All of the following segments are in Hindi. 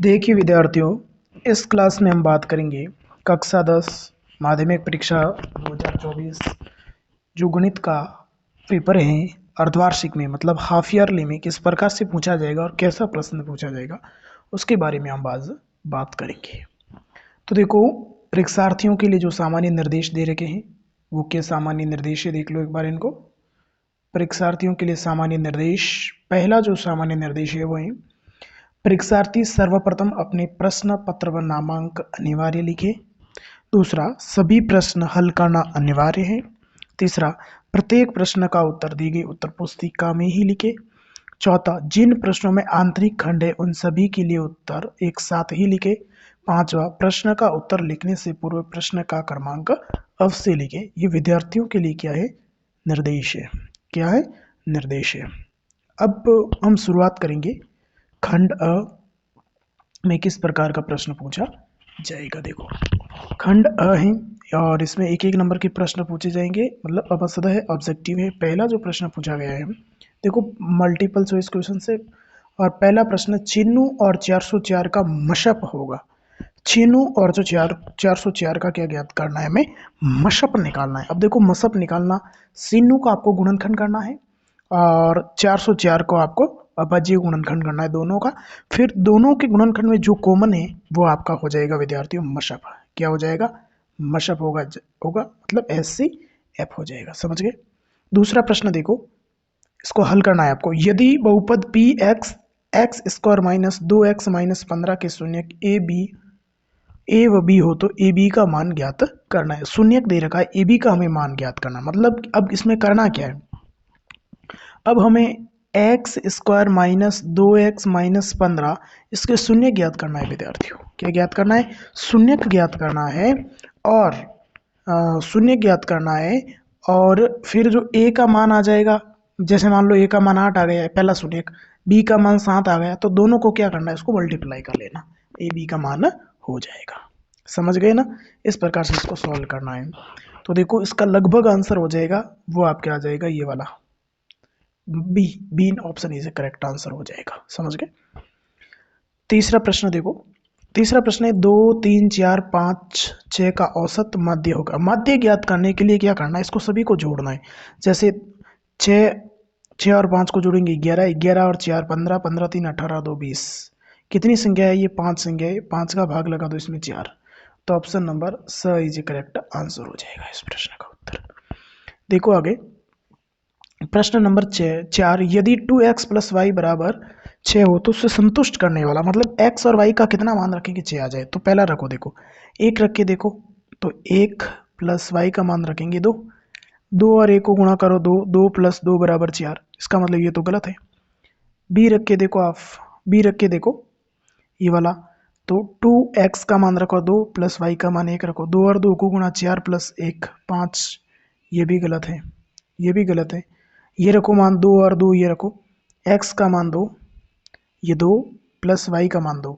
देखिए विद्यार्थियों, इस क्लास में हम बात करेंगे कक्षा 10 माध्यमिक परीक्षा 2024 जो गणित का पेपर है अर्धवार्षिक में मतलब हाफ ईयरली में किस प्रकार से पूछा जाएगा और कैसा प्रश्न पूछा जाएगा उसके बारे में हम आज बात करेंगे। तो देखो, परीक्षार्थियों के लिए जो सामान्य निर्देश दे रखे हैं वो क्या सामान्य निर्देश है, देख लो एक बार इनको। परीक्षार्थियों के लिए सामान्य निर्देश, पहला जो सामान्य निर्देश है वो है परीक्षार्थी सर्वप्रथम अपने प्रश्न पत्र व नामांक अनिवार्य लिखे। दूसरा, सभी प्रश्न हल करना अनिवार्य है। तीसरा, प्रत्येक प्रश्न का उत्तर दी गई उत्तर पुस्तिका में ही लिखे। चौथा, जिन प्रश्नों में आंतरिक खंड है उन सभी के लिए उत्तर एक साथ ही लिखे। पांचवा, प्रश्न का उत्तर लिखने से पूर्व प्रश्न का क्रमांक अवश्य लिखे। ये विद्यार्थियों के लिए क्या है? निर्देश है। क्या है? निर्देश है। अब हम शुरुआत करेंगे खंड अ में किस प्रकार का प्रश्न पूछा जाएगा। देखो, खंड अ है और इसमें एक एक नंबर के प्रश्न पूछे जाएंगे, मतलब अवसद है, ऑब्जेक्टिव है। पहला जो प्रश्न पूछा गया है, देखो मल्टीपल चॉइस क्वेश्चन से, और पहला प्रश्न चिन्नू और 404 का मशप होगा। चिन्नू और जो 404 का क्या ज्ञात करना है, हमें मशप निकालना है। अब देखो, मशप निकालना, सिन्नू का आपको गुणनखंड करना है और 404 को आपको अभाज्य गुणनखंड करना है दोनों का। फिर दोनों के गुणनखंड में जो कॉमन है वो आपका हो जाएगा विद्यार्थियों मशप। क्या हो जाएगा? मशप होगा मतलब SCF हो जाएगा। समझ गए? दूसरा प्रश्न देखो, इसको हल करना है आपको। यदि बहुपद P x x square minus 2x minus 15 के शून्यक ए व बी हो तो ए बी का मान ज्ञात करना है। शून्यक दे रखा है, ए बी का हमें मान ज्ञात करना, मतलब अब इसमें करना क्या है, अब हमें x square minus 2x minus 15 इसके शून्य ज्ञात करना है विद्यार्थियों। क्या ज्ञात करना है? शून्य ज्ञात करना है। और शून्य ज्ञात करना है और फिर जो a का मान आ जाएगा, जैसे मान लो a का मान 8 आ गया है पहला शून्य, b का मान 7 आ गया, तो दोनों को क्या करना है, इसको मल्टीप्लाई कर लेना, a b का मान हो जाएगा। समझ गए ना? इस प्रकार से इसको सॉल्व करना है। तो देखो, इसका लगभग आंसर हो जाएगा वो आपके आ जाएगा ये वाला B option is correct answer हो जाएगा। समझ गए? तीसरा प्रश्न देखो, तीसरा प्रश्न है 2 3 4 5 6 का औसत माध्य होगा। माध्य ज्ञात करने के लिए क्या करना है, इसको सभी को जोड़ना है। जैसे 6 और 5 को जोड़ेंगे 11, 11 और 4 15, 15 3 18, 2 20। कितनी संख्या है ये? 5 संख्या है। 5 का भाग लगा दो इसमें 4, तो ऑप्शन नंबर स इज करेक्ट आंसर हो जाएगा इस प्रश्न का उत्तर। देखो आगे, प्रश्न नंबर 4, यदि 2x प्लस वाई बराबर 6 हो तो उससे संतुष्ट करने वाला, मतलब x और y का कितना मान रखें कि 6 आ जाए। तो पहला रखो, देखो 1 रख के देखो, तो 1 प्लस वाई का मान रखेंगे 2, 2 और 1 को गुणा करो 2, 2 प्लस 2 बराबर 4, इसका मतलब ये तो गलत है। b रख के देखो आप, b रख के देखो ये वाला, तो 2x का मान रखो 2 प्लस वाई का मान 1 रखो, 2 और 2 को गुणा 4 प्लस 1 5, ये भी गलत है, ये भी गलत है। ये रखो मान 2 और 2, ये रखो x का मान 2, ये 2 प्लस y का मान 2,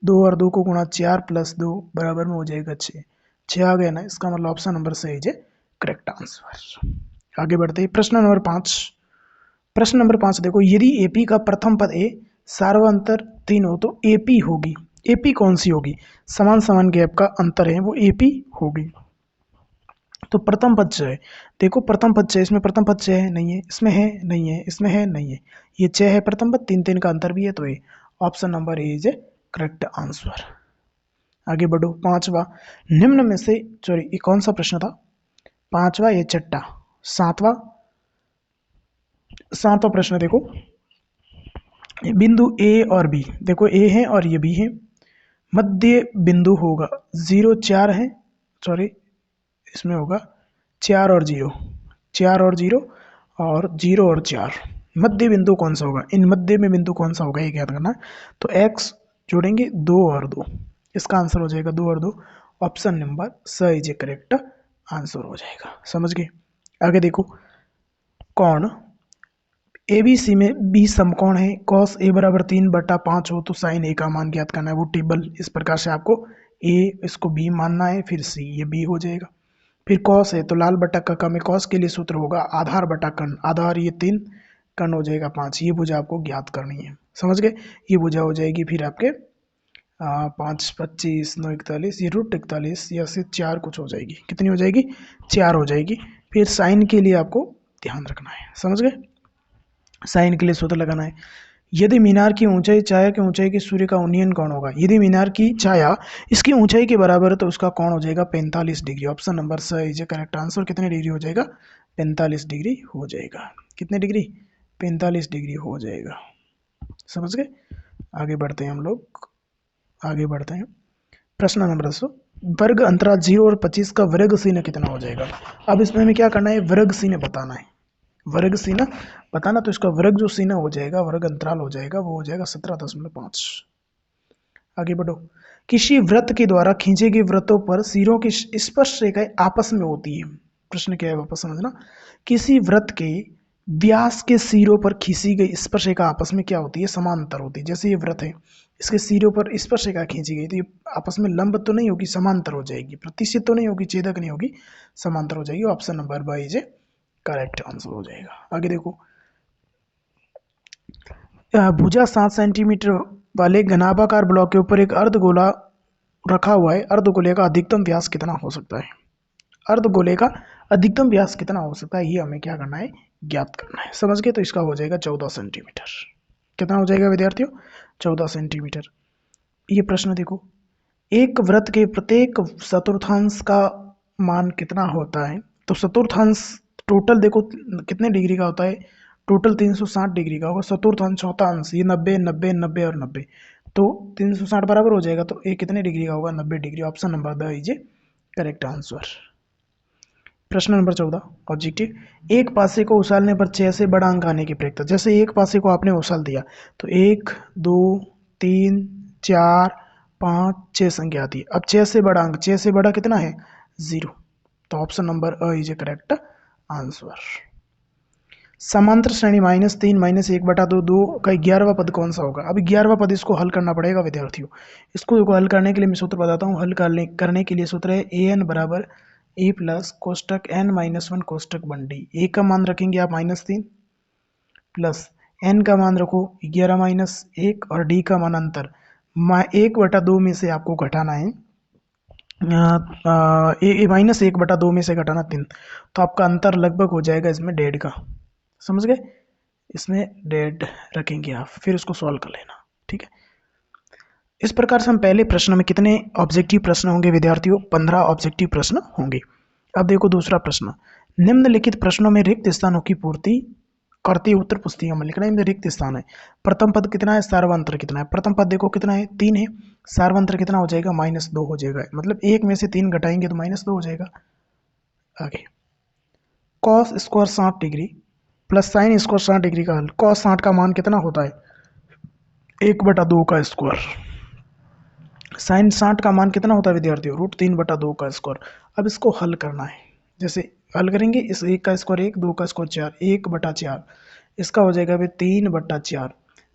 2 और 2 को गुणा 4 प्लस 2 बराबर में हो जाएगा 6, 6 आ गया ना, इसका मतलब ऑप्शन नंबर सही है करेक्ट आंसर। आगे बढ़ते हैं प्रश्न नंबर 5। प्रश्न नंबर 5 देखो, यदि AP का प्रथम पद a सार्वंतर 3 हो तो AP होगी। AP कौन सी होगी? समान समान गैप का अंतर है वो AP होगी। तो प्रथम पद है, देखो प्रथम पद है, इसमें प्रथम पद है नहीं है, इसमें है नहीं है, इसमें है नहीं है, ये 6 है प्रथम पद, 3 3 का अंतर भी है, तो ये option number A is correct answer. आगे बढ़ो, पांचवा, निम्न में से सॉरी ये कौन सा प्रश्न था? पांचवा, ये छठा, सातवां, सातवां प्रश्न देखो, बिंदु ए और बी, देखो ए है और ये बी है, मध्य बिंदु होगा 0 4 है, सॉरी इसमें होगा 4 और 0, 4 और 0 और 0 और 4, मध्य बिंदु कौन सा होगा? इन मध्य में बिंदु कौन सा होगा ये ज्ञात करना। तो x जोड़ेंगे 2 और 2, इसका आंसर हो जाएगा 2 और 2, ऑप्शन नंबर स इज करेक्ट आंसर हो जाएगा। समझ गए? आगे देखो, कौन ABC में बी समकोण है, cos a बराबर 3/5 हो तो साइन a का मान ज्ञात करना है, वो टेबल इस प्रकार से आपको a इसको b मानना है, फिर c ये b हो जाएगा। फिर कॉस है तो लाल बटा कक्का में कॉस के लिए सूत्र होगा आधार बटा कर्ण, आधार ये 3, कर्ण हो जाएगा 5, ये भुजा आपको ज्ञात करनी है। समझ गए? ये भुजा हो जाएगी फिर आपके 5 25 9 41, ये √41 या से 4 कुछ हो जाएगी। कितनी हो जाएगी? 4 हो जाएगी। फिर साइन के लिए आपको ध्यान रखना है, समझ गए? साइन के लिए सूत्र लगाना है। यदि मीनार की ऊंचाई छाया की ऊंचाई की सूर्य का उन्नयन कोण होगा, यदि मीनार की छाया इसकी ऊंचाई के बराबर है तो उसका कोण हो जाएगा 45 डिग्री। ऑप्शन नंबर स इज करेक्ट आंसर। कितने डिग्री हो जाएगा? 45 डिग्री हो जाएगा। कितने डिग्री? 45 डिग्री हो जाएगा। समझ गए? आगे बढ़ते हैं हम लोग, आगे बढ़ते हैं। प्रश्न नंबर 10, वर्ग अंतराल 0 और 25 का वर्ग सीन कितना हो जाएगा? अब इसमें हमें क्या करना है? वर्ग सीन बताना है। वर्ग सीना बताना, तो इसका वर्ग जो सीना हो जाएगा, वर्ग अंतराल हो जाएगा, वो हो जाएगा 17.5। आगे बढ़ो। किसी वृत्त के द्वारा खींचे गए वृत्तों पर सिरों की स्पर्श रेखाएं आपस में होती है। प्रश्न क्या है वापस समझना। किसी वृत्त के व्यास के सिरों पर खींची गई स्पर्श रेखा आपस में क्या होती है? समांतर होती है। जैसे ये वृत्त है, इसके सिरों पर स्पर्श रेखा खींची गई तो ये आपस में लंब तो नहीं होगी, समांतर हो जाएगी। प्रतिच्छेद तो नहीं होगी, छेदक नहीं होगी, समांतर हो जाएगी। Option number by is correct answer हो जाएगा। आगे देखो, भुजा 7 सेंटीमीटर वाले घनाभाकार ब्लॉक के ऊपर एक अर्धगोला रखा हुआ है। अर्धगोले का अधिकतम व्यास कितना हो सकता है? अर्धगोले का अधिकतम व्यास कितना हो सकता है, ये हमें क्या करना है? ज्ञात करना है। समझ गए? तो इसका हो जाएगा 14 सेंटीमीटर। कितना हो जाएगा विद्यार्थियों? 14 सेंटीमीटर। ये प्रश्न देखो, एक वृत्त के प्रत्येक चतुर्थांश का मान कितना होता है? तो चतुर्थांश टोटल देखो कितने डिग्री का होता है? टोटल 360 डिग्री का होगा। चतुर्थांश चौथा अंश, ये 90 90 90 और 90, तो 360 बराबर हो जाएगा। तो ये कितने डिग्री का होगा? 90 degree. Option number the is correct answer. प्रश्न नंबर 14, ऑब्जेक्टिव। एक पासे को उछालने पर 6 से बड़ा अंक आने की प्रक्रिया। जैसे एक पासे को आपने उछाल दिया तो 1 2 3 4 5 6 संख्या आती है। अब 6 से बड़ा अंक, 6 से बड़ा कितना है? 0। तो option number a is A correct answer. समांतर श्रेणी -3 -1/2 2 का 11वां पद कौन सा होगा? अब 11वां पद इसको हल करना पड़ेगा विद्यार्थियों। इसको हल करने के लिए मैं सूत्र बताता हूँ। हल करने के लिए सूत्र है an बराबर a प्लस कोष्टक n-1 कोष्टक 1d। a का मान रखेंगे आप -3 प्लस n का मान रखो 11-1 और d का मान अंतर 1/2 में से आपको घटाना है -1/2 में से घटाना 3। तो आपका अंतर लगभग हो जाएगा इसमें 1.5 का। समझ गए? इसमें 1.5 रखेंगे आप, फिर उसको सॉल्व कर लेना। ठीक है, इस प्रकार से हम पहले प्रश्न में कितने ऑब्जेक्टिव प्रश्न होंगे विद्यार्थियों? 15 ऑब्जेक्टिव प्रश्न होंगे। अब देखो दूसरा प्रश्न, निम्नलिखित प्रश्नों में रिक्त स्थानों की पूर्ति करते उत्तर पुस्तिका में लिखना है। इनमें रिक्त स्थान है। प्रथम पद कितना है? सार्वंत्र कितना है? प्रथम पद देखो कितना है? 3 है। सार्वंत्र कितना हो जाएगा? -2 हो जाएगा। मतलब 1 में से 3 घटाएंगे तो -2 हो जाएगा। आगे, cos square 60 degree plus sine square 60 degree का हल। कॉस 60 का मान कितना होता है? 1/2 का स्क्वायर। साइन 60 का मान कितना होता है विद्यार्थियों? √3/2 का स्क्वायर। अब इसको हल करना है। जैसे हल करेंगे, इस 1 का स्क्वायर 1, 2 का स्क्वायर 4, 1/4। इसका हो जाएगा फिर 3/4,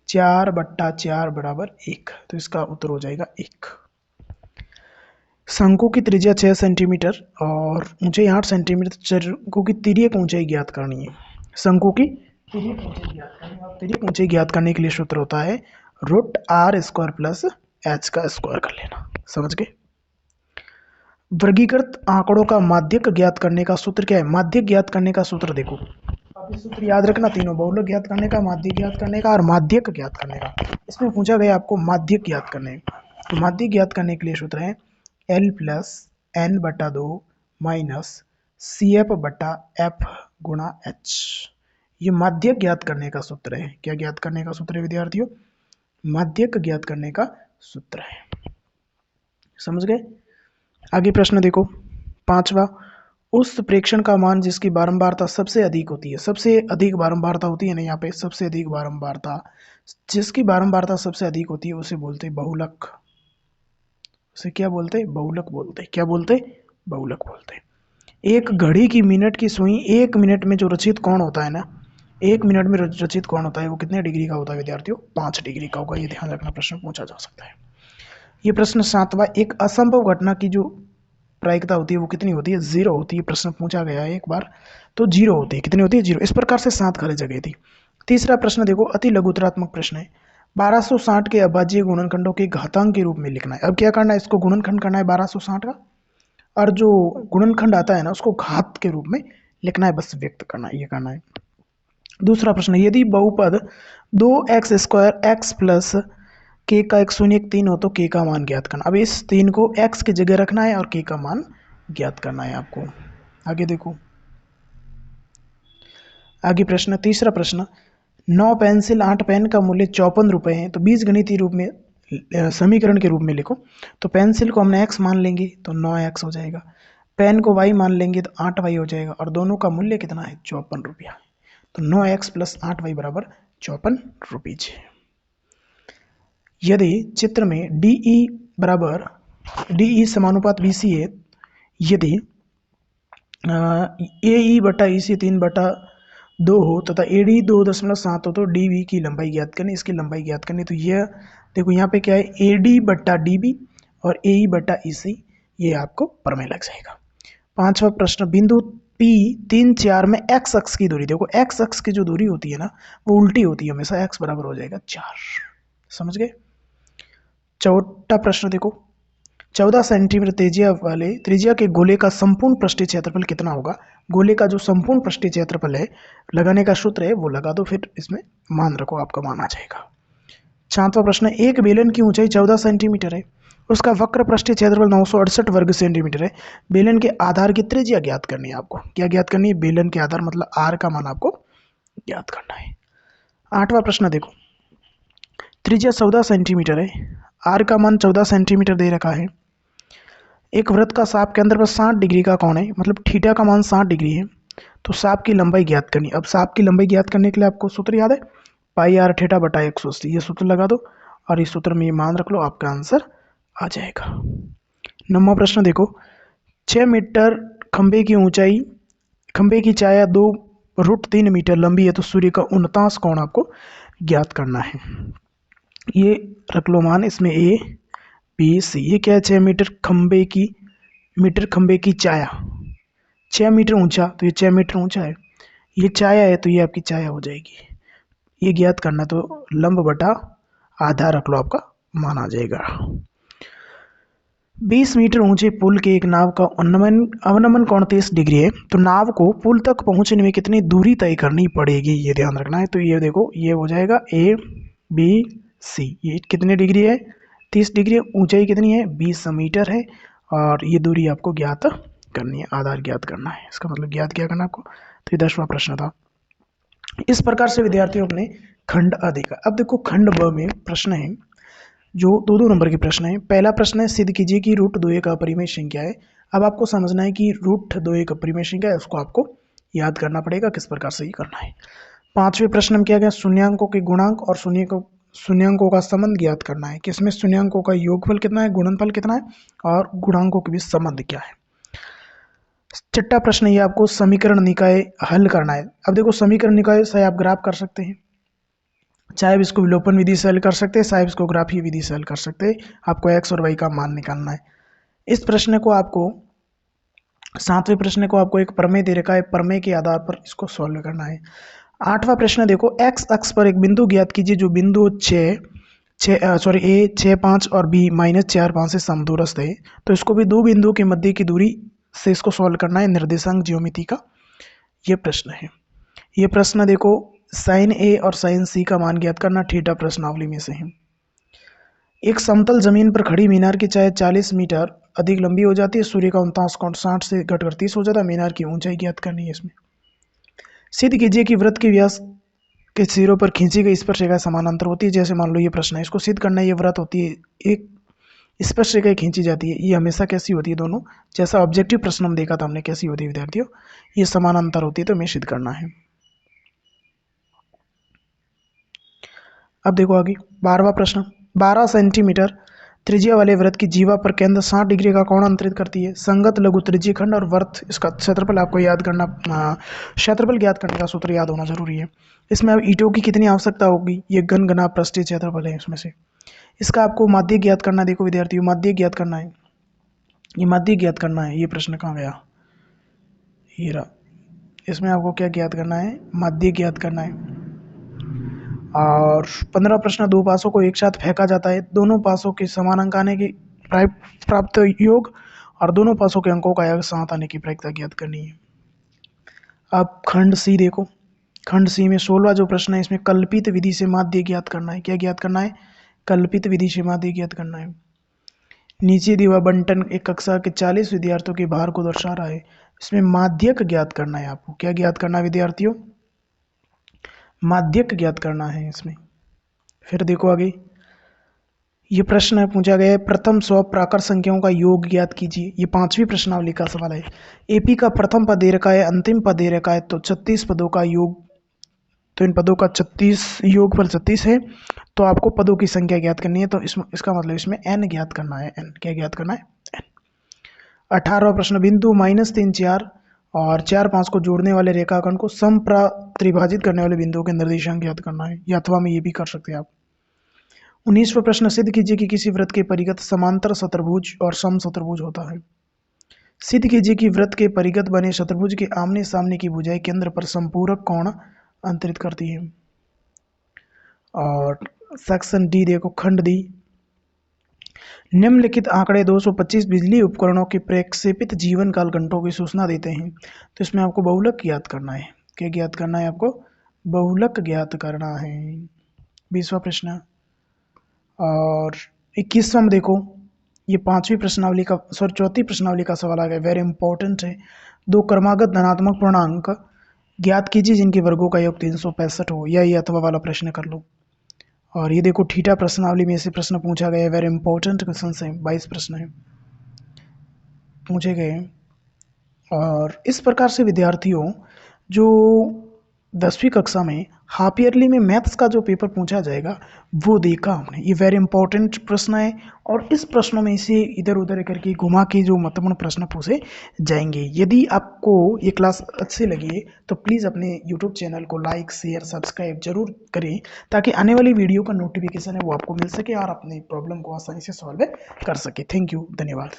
4/4 बराबर 1। तो इसका उत्तर हो जाएगा 1। शंकु की त्रिज्या 6 सेंटीमीटर और ऊंचाई 8 सेंटीमीटर। शंकु की तिर्यक ऊंचाई ज्ञात करनी है। शंकु की तिर्यक ऊंचाई ज्ञात करनी है। तिर्यक ऊंचाई ज्ञात करने के लिए सूत्र होता है √r² प्लस h का स्क्वायर कर लेना। समझ गए? वर्गीकृत आंकड़ों का माध्यक ज्ञात करने का सूत्र क्या है? माध्यक ज्ञात करने का सूत्र देखो, अब ये सूत्र याद रखना तीनों, बहुलक ज्ञात करने का, माध्यक ज्ञात करने का और माध्यक ज्ञात करने का। इसमें पूछा गया आपको माध्यक ज्ञात करने। तो माध्यक ज्ञात करने के लिए सूत्र है L plus n/2 minus CF/F गुणा H। ये माध्यक ज्ञात करने का सूत्र है। क्या ज्ञात करने का सूत्र है विद्यार्थियों? माध्यक ज्ञात करने का सूत्र है। समझ गए? आगे प्रश्न देखो, 5वां, उस प्रेक्षण का मान जिसकी बारंबारता सबसे अधिक होती है। सबसे अधिक बारंबारता होती है ना, यहाँ पे सबसे अधिक बारंबारता, जिसकी बारंबारता सबसे अधिक होती है उसे बोलते हैं बहुलक। उसे क्या बोलते हैं? बहुलक बोलते हैं। क्या बोलते हैं? बहुलक बोलते हैं। एक घड़ी की मिनट की सुई 1 मिनट में जो रचित कोण होता है ना, 1 मिनट में रचित कोण होता है वो कितने डिग्री का होता है विद्यार्थियों? 5 डिग्री का होगा। ये ध्यान रखना, प्रश्न पूछा जा सकता है। ये प्रश्न 7वां, एक असंभव घटना की जो प्रायिकता होती है वो कितनी होती है? 0 होती है। प्रश्न पूछा गया है एक बार, तो 0 होती है। कितनी होती है? 0। इस प्रकार से 7 खाली जगह थी। तीसरा प्रश्न देखो, अति लघुतरात्मक प्रश्न है। 1260 के अभाज्य गुणनखंडों के घातांक के रूप में लिखना है। अब क्या करना है, इसको गुणनखंड करना है 1260 का, और जो गुणनखंड आता है ना उसको घात के रूप में लिखना है, बस व्यक्त करना है, ये करना है। दूसरा प्रश्न, यदि बहुपद 2x² x प्लस के का 1 0 1 3 हो तो के का मान ज्ञात करना। अब इस 3 को x की जगह रखना है और के का मान ज्ञात करना है आपको। आगे देखो, आगे प्रश्न, तीसरा प्रश्न, 9 पेंसिल 8 पेन का मूल्य 54 रुपये है, तो बीज गणितीय रूप में समीकरण के रूप में लिखो। तो पेंसिल को हमने x मान लेंगे तो 9x हो जाएगा, पेन को y मान लेंगे तो 8y हो जाएगा, और दोनों का मूल्य कितना है, 54 रुपया। तो 9x प्लस 8y बराबर 54 रुपीज। यदि चित्र में DE समानुपात BC है, यदि AE बटा EC 3/2 हो तथा AD 2.7 हो तो DB की लंबाई ज्ञात करनी, इसकी लंबाई ज्ञात करनी। तो यह देखो यहाँ पे क्या है, AD बटा DB और AE बटा EC, ये आपको प्रमेय लग जाएगा। पांचवा प्रश्न, बिंदु P 3 4 में x अक्ष की दूरी, देखो x अक्ष की जो दूरी होती है ना वो उल्टी होती है हमेशा, x बराबर हो जाएगा 4, समझ गए। चौथा प्रश्न देखो, 14 सेंटीमीटर त्रिज्या के गोले का संपूर्ण पृष्ठीय क्षेत्रफल कितना होगा। गोले का जो संपूर्ण पृष्ठीय क्षेत्रफल है, लगाने का सूत्र है वो लगा दो, फिर इसमें मान रखो, आपका मान आ जाएगा। छठवां प्रश्न, एक बेलन की ऊंचाई 14 सेंटीमीटर है, उसका वक्र पृष्ठीय क्षेत्रफल 968 वर्ग सेंटीमीटर है, बेलन के आधार की त्रिज्या ज्ञात करनी है आपको। क्या ज्ञात करनी है, बेलन के आधार मतलब आर का मान आपको ज्ञात करना है। आठवां प्रश्न देखो, त्रिज्या 14 सेंटीमीटर है, आर का मान 14 सेंटीमीटर दे रखा है, एक वृत्त का साप केंद्र पर 60 डिग्री का कोण है, मतलब थीटा का मान 60 डिग्री है, तो साप की लंबाई ज्ञात करनी। अब साप की लंबाई ज्ञात करने के लिए आपको सूत्र याद है, पाई आर थीटा बटा 180, ये सूत्र लगा दो और इस सूत्र में ये मान रख लो, आपका आंसर आ जाएगा। 9वां प्रश्न देखो, 6 मीटर खंबे की ऊंचाई, खंबे की छाया 2√3 मीटर लंबी है, तो सूर्य का 49 कोण आपको ज्ञात करना है। ये रख लो मान, इसमें ए बी सी, ये क्या है, 6 मीटर खंबे की छाया, 6 मीटर ऊंचा, तो ये 6 मीटर ऊंचा है, ये छाया है तो ये आपकी छाया हो जाएगी, ये ज्ञात करना, तो लंब बटा आधा रख लो, आपका मान आ जाएगा। 20 मीटर ऊंचे पुल के एक नाव का अवनमन कोण 30 डिग्री है, तो नाव को पुल तक पहुंचने में कितनी दूरी तय करनी पड़ेगी, ये ध्यान रखना है। तो ये देखो, ये हो जाएगा ए बी सी, ये कितने डिग्री है, 30 डिग्री, ऊंचाई कितनी है, 20 मीटर है, और ये दूरी आपको ज्ञात करनी है, आधार ज्ञात करना है, इसका मतलब ज्ञात क्या करना आपको। तो ये 10वां प्रश्न था। इस प्रकार से विद्यार्थियों अपने खंड आ देखा। अब देखो खंड ब में प्रश्न है जो 2-2 नंबर के प्रश्न है। पहला प्रश्न है, सिद्ध कीजिए कि √2 का अपरिमेय संख्या है। अब आपको समझना है कि √2 का अपरिमेय संख्या है, उसको आपको याद करना पड़ेगा, किस प्रकार से ये करना है। 5वें प्रश्न में क्या गया, शून्यांकों के गुणांक और शून्यांकों का संबंध ज्ञात करना है, किसमें शून्यांकों का योगफल कितना है, गुणनफल कितना है, और गुणांकों के बीच संबंध क्या है। 6वां प्रश्न ये आपको समीकरण निकाय हल करना है। अब देखो समीकरण निकाय से आप ग्राफ कर सकते हैं, चाहे इसको विलोपन विधि से हल कर सकते हैं, चाहे इसको ग्राफीय विधि से हल कर सकते हैं, आपको x और y का मान निकालना है। इस प्रश्न को आपको 7वें प्रश्न को आपको एक प्रमेय दे रखा है, प्रमेय के आधार पर इसको सॉल्व करना है। 8वां प्रश्न देखो, x अक्ष पर एक बिंदु ज्ञात कीजिए जो बिंदु ए 6 5 और b -4 5 से समदूरस्थ है। तो इसको भी दो बिंदुओं के मध्य की दूरी से इसको सॉल्व करना है, निर्देशांक ज्योमिति का ये प्रश्न है। ये प्रश्न देखो, साइन ए और साइन सी का मान ज्ञात करना, थीटा प्रश्नावली में से है। एक समतल जमीन पर खड़ी मीनार की चाहे 40 मीटर अधिक लंबी हो जाती है, सूर्य का 49 कोण 60 से घटकर 30 हो जाता है, मीनार की ऊंचाई ज्ञात करनी है। इसमें सिद्ध कीजिए कि वृत्त के व्यास के सिरों पर खींची गई स्पर्शरेखा समानांतर होती है। जैसे मान लो ये प्रश्न है, इसको सिद्ध करना है, ये वृत्त होती है, एक स्पर्शरेखा खींची जाती है, ये हमेशा कैसी होती है, दोनों जैसा ऑब्जेक्टिव प्रश्न हम देखा था हमने कैसी होती है विद्यार्थियों, ये समानांतर होती है, तो हमें सिद्ध करना है। अब देखो आगे 12वां प्रश्न, 12 सेंटीमीटर त्रिज्या वाले वृत्त की जीवा पर केंद्र 60 डिग्री का कोण अंतरित करती है। संगत लघु त्रिज्यीय खंड और वृत्त, इसका क्षेत्रफल आपको याद करना, क्षेत्रफल ज्ञात करने का सूत्र याद होना जरूरी है। इसमें अब ईंटों की कितनी आवश्यकता होगी, ये घन गुना पृष्ठीय क्षेत्रफल है इसमें से। इसका आपको माध्य ज्ञात करना, देखो विद्यार्थियों माध्य ज्ञात करना है, ये माध्य ज्ञात करना है। ये प्रश्न कहाँ गया, ये रहा। इसमें आपको क्या ज्ञात करना है, माध्य ज्ञात करना है। और 15 प्रश्न 2 पासों को एक साथ फेंका जाता है, दोनों पासों के समान अंक आने की प्राप्त योग और दोनों पासों के अंकों का साथ आने की प्रक्रिया ज्ञात करनी है। अब खंड सी देखो, खंड सी में 16वां जो प्रश्न है, इसमें कल्पित विधि से माध्य ज्ञात करना है। क्या ज्ञात करना है? कल्पित विधि से माध्य ज्ञात करना है। नीचे दिया बंटन एक कक्षा के 40 विद्यार्थियों के भार को दर्शा रहा है, इसमें माध्यक ज्ञात करना है आपको। क्या ज्ञात करना है विद्यार्थियों? माध्यक ज्ञात करना है इसमें। फिर देखो आगे, ये प्रश्न पूछा गया है, प्रथम 100 प्राकृत संख्याओं का योग ज्ञात कीजिए। ये 5वीं प्रश्नावली का सवाल है। एपी का प्रथम पद दे रखा है, अंतिम पद दे रखा है, तो 36 पदों का योग, तो इन पदों का 36 योग पर 36 है, तो आपको पदों की संख्या ज्ञात करनी है। तो इसका मतलब इसमें n ज्ञात करना है। n क्या ज्ञात करना है? n। 18वां प्रश्न, बिंदु -3 4 और 4 5 को जोड़ने वाले रेखाखंड को त्रिभाजित करने वाले बिंदुओं के निर्देशांक ज्ञात करना है, या अथवा में ये भी कर सकते हैं आप। 19वां प्रश्न, सिद्ध कीजिए कि किसी वृत्त के परिगत समांतर शतुर्भुज और समशतुर्भुज होता है। सिद्ध कीजिए कि वृत्त के परिगत बने शतुर्भुज के आमने सामने की भुजाएं केंद्र पर संपूरक कोण अंतरित करती है। और सेक्शन डी देखो, खंड डी, निम्नलिखित आंकड़े 225 बिजली उपकरणों के प्रक्षेपित जीवन काल घंटों की सूचना देते हैं। तो इसमें आपको बहुलक ज्ञात करना है। क्या ज्ञात करना है आपको? बहुलक ज्ञात करना है। 20वां प्रश्न। और 21वां देखो, ये 5वीं प्रश्नावली का सॉरी 4थी प्रश्नावली का सवाल आ गया, वेरी इंपॉर्टेंट है। 2 क्रमागत धनात्मक पूर्णांक ज्ञात कीजिए जिनके वर्गों का योग 365 हो, या ये अथवा वाला प्रश्न कर लो। और ये देखो, ठीठा प्रश्नावली में से प्रश्न पूछा गया है, वेरी इंपॉर्टेंट क्वेश्चन है, 22 प्रश्न है पूछे गए। और इस प्रकार से विद्यार्थियों, जो 10वीं कक्षा में हाफ ईयरली में मैथ्स का जो पेपर पूछा जाएगा वो देखा हमने। ये वेरी इंपॉर्टेंट प्रश्न है, और इस प्रश्नों में से इधर उधर करके घुमा के जो महत्वपूर्ण प्रश्न पूछे जाएंगे। यदि आपको ये क्लास अच्छी लगी तो प्लीज़ अपने यूट्यूब चैनल को लाइक शेयर सब्सक्राइब जरूर करें, ताकि आने वाली वीडियो का नोटिफिकेशन है वो आपको मिल सके और अपनी प्रॉब्लम को आसानी से सॉल्व कर सके। थैंक यू, धन्यवाद।